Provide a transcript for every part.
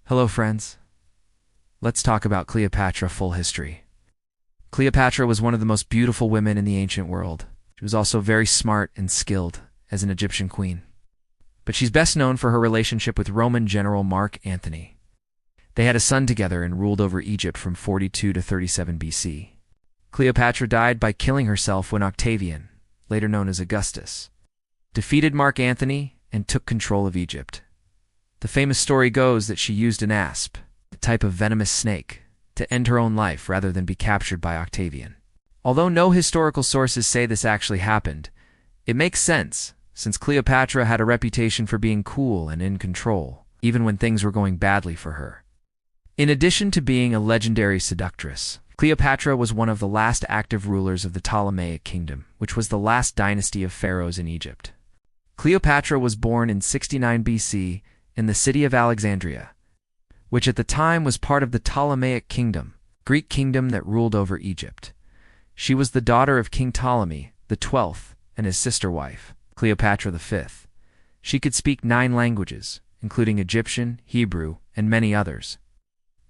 Hello, friends. Let's talk about Cleopatra full history. Cleopatra was one of the most beautiful women in the ancient world. She was also very smart and skilled as an Egyptian queen. But she's best known for her relationship with Roman general Mark Antony. They had a son together and ruled over Egypt from 42 to 37 BC. Cleopatra died by killing herself when Octavian, later known as Augustus, defeated Mark Antony and took control of Egypt. The famous story goes that she used an asp, a type of venomous snake, to end her own life rather than be captured by Octavian. Although no historical sources say this actually happened, it makes sense, since Cleopatra had a reputation for being cool and in control, even when things were going badly for her. In addition to being a legendary seductress, Cleopatra was one of the last active rulers of the Ptolemaic kingdom, which was the last dynasty of pharaohs in Egypt. Cleopatra was born in 69 BC in the city of Alexandria, which at the time was part of the Ptolemaic kingdom, Greek kingdom that ruled over Egypt. She was the daughter of King Ptolemy the 12th and his sister wife, Cleopatra V. She could speak 9 languages, including Egyptian, Hebrew, and many others.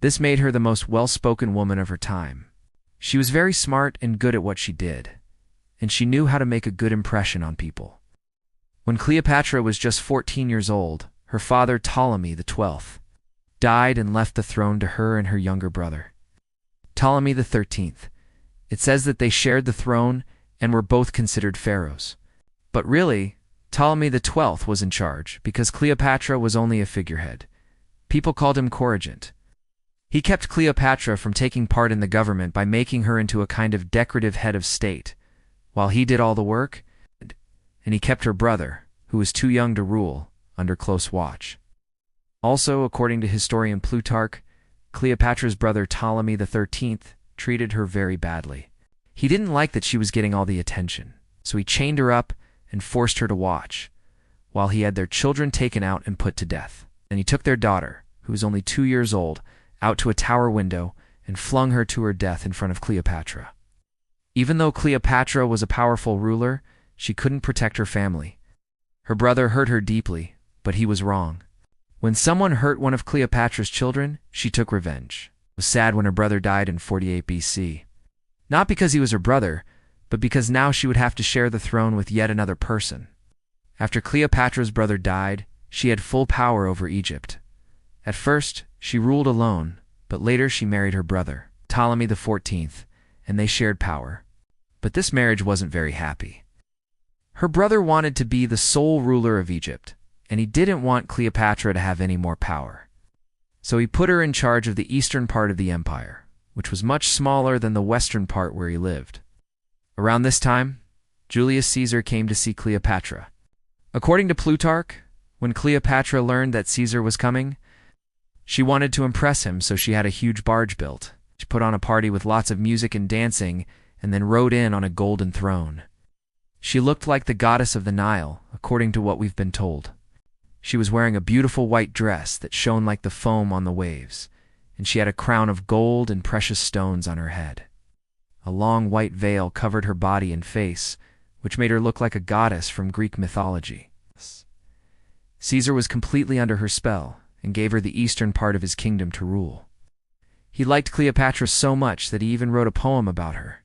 This made her the most well-spoken woman of her time. She was very smart and good at what she did, and she knew how to make a good impression on people. When Cleopatra was just 14 years old, her father Ptolemy the 12th died and left the throne to her and her younger brother, Ptolemy the 13th. It says that they shared the throne and were both considered pharaohs. But really, Ptolemy the 12th was in charge because Cleopatra was only a figurehead. People called him co-regent. He kept Cleopatra from taking part in the government by making her into a kind of decorative head of state, while he did all the work, and he kept her brother, who was too young to rule, under close watch. Also, according to historian Plutarch, Cleopatra's brother Ptolemy the 13th treated her very badly. He didn't like that she was getting all the attention, so he chained her up and forced her to watch, while he had their children taken out and put to death. Then he took their daughter, who was only 2 years old, out to a tower window and flung her to her death in front of Cleopatra. Even though Cleopatra was a powerful ruler, she couldn't protect her family. Her brother hurt her deeply, but he was wrong. When someone hurt one of Cleopatra's children, she took revenge. It was sad when her brother died in 48 BC. Not because he was her brother, but because now she would have to share the throne with yet another person. After Cleopatra's brother died, she had full power over Egypt. At first, she ruled alone, but later she married her brother, Ptolemy the 14th, and they shared power. But this marriage wasn't very happy. Her brother wanted to be the sole ruler of Egypt, and he didn't want Cleopatra to have any more power. So he put her in charge of the eastern part of the empire, which was much smaller than the western part where he lived. Around this time, Julius Caesar came to see Cleopatra. According to Plutarch, when Cleopatra learned that Caesar was coming, she wanted to impress him, so she had a huge barge built. She put on a party with lots of music and dancing, and then rode in on a golden throne. She looked like the goddess of the Nile, according to what we've been told. She was wearing a beautiful white dress that shone like the foam on the waves, and she had a crown of gold and precious stones on her head. A long white veil covered her body and face, which made her look like a goddess from Greek mythology. Caesar was completely under her spell and gave her the eastern part of his kingdom to rule. He liked Cleopatra so much that he even wrote a poem about her.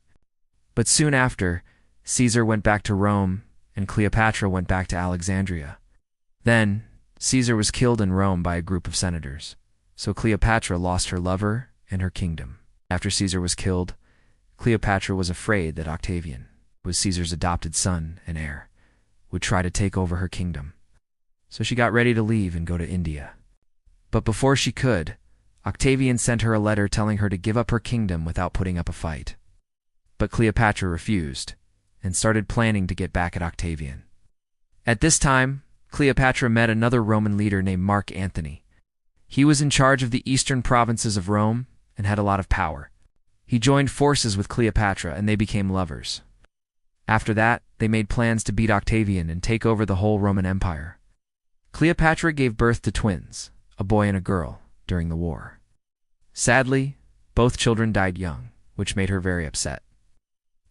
But soon after, Caesar went back to Rome, and Cleopatra went back to Alexandria. Then, Caesar was killed in Rome by a group of senators, so Cleopatra lost her lover and her kingdom. After Caesar was killed, Cleopatra was afraid that Octavian, who was Caesar's adopted son and heir, would try to take over her kingdom. So she got ready to leave and go to India. But before she could, Octavian sent her a letter telling her to give up her kingdom without putting up a fight. But Cleopatra refused, and started planning to get back at Octavian. At this time, Cleopatra met another Roman leader named Mark Antony. He was in charge of the eastern provinces of Rome and had a lot of power. He joined forces with Cleopatra and they became lovers. After that, they made plans to beat Octavian and take over the whole Roman Empire. Cleopatra gave birth to twins, a boy and a girl, during the war. Sadly, both children died young, which made her very upset.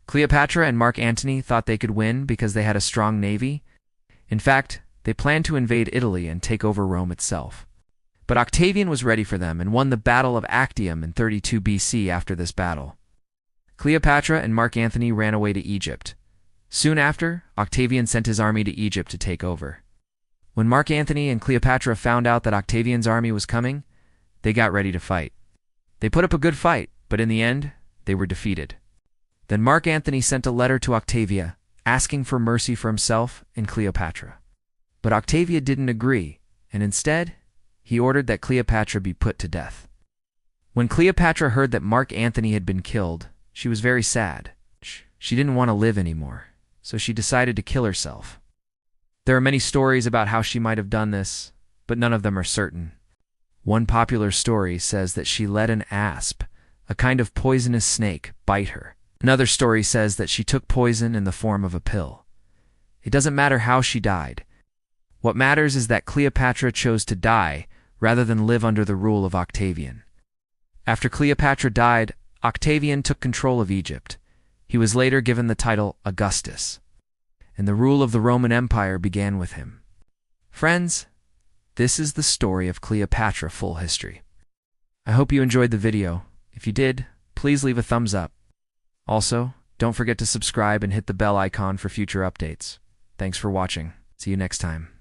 Cleopatra and Mark Antony thought they could win because they had a strong navy. In fact, they planned to invade Italy and take over Rome itself. But Octavian was ready for them and won the Battle of Actium in 32 BC. After this battle, Cleopatra and Mark Antony ran away to Egypt. Soon after, Octavian sent his army to Egypt to take over. When Mark Antony and Cleopatra found out that Octavian's army was coming, they got ready to fight. They put up a good fight, but in the end, they were defeated. Then Mark Antony sent a letter to Octavia, asking for mercy for himself and Cleopatra. But Octavia didn't agree, and instead, he ordered that Cleopatra be put to death. When Cleopatra heard that Mark Antony had been killed, she was very sad. She didn't want to live anymore, so she decided to kill herself. There are many stories about how she might have done this, but none of them are certain. One popular story says that she let an asp, a kind of poisonous snake, bite her. Another story says that she took poison in the form of a pill. It doesn't matter how she died. What matters is that Cleopatra chose to die rather than live under the rule of Octavian. After Cleopatra died, Octavian took control of Egypt. He was later given the title Augustus, and the rule of the Roman Empire began with him. Friends, this is the story of Cleopatra full history. I hope you enjoyed the video. If you did, please leave a thumbs up. Also, don't forget to subscribe and hit the bell icon for future updates. Thanks for watching. See you next time.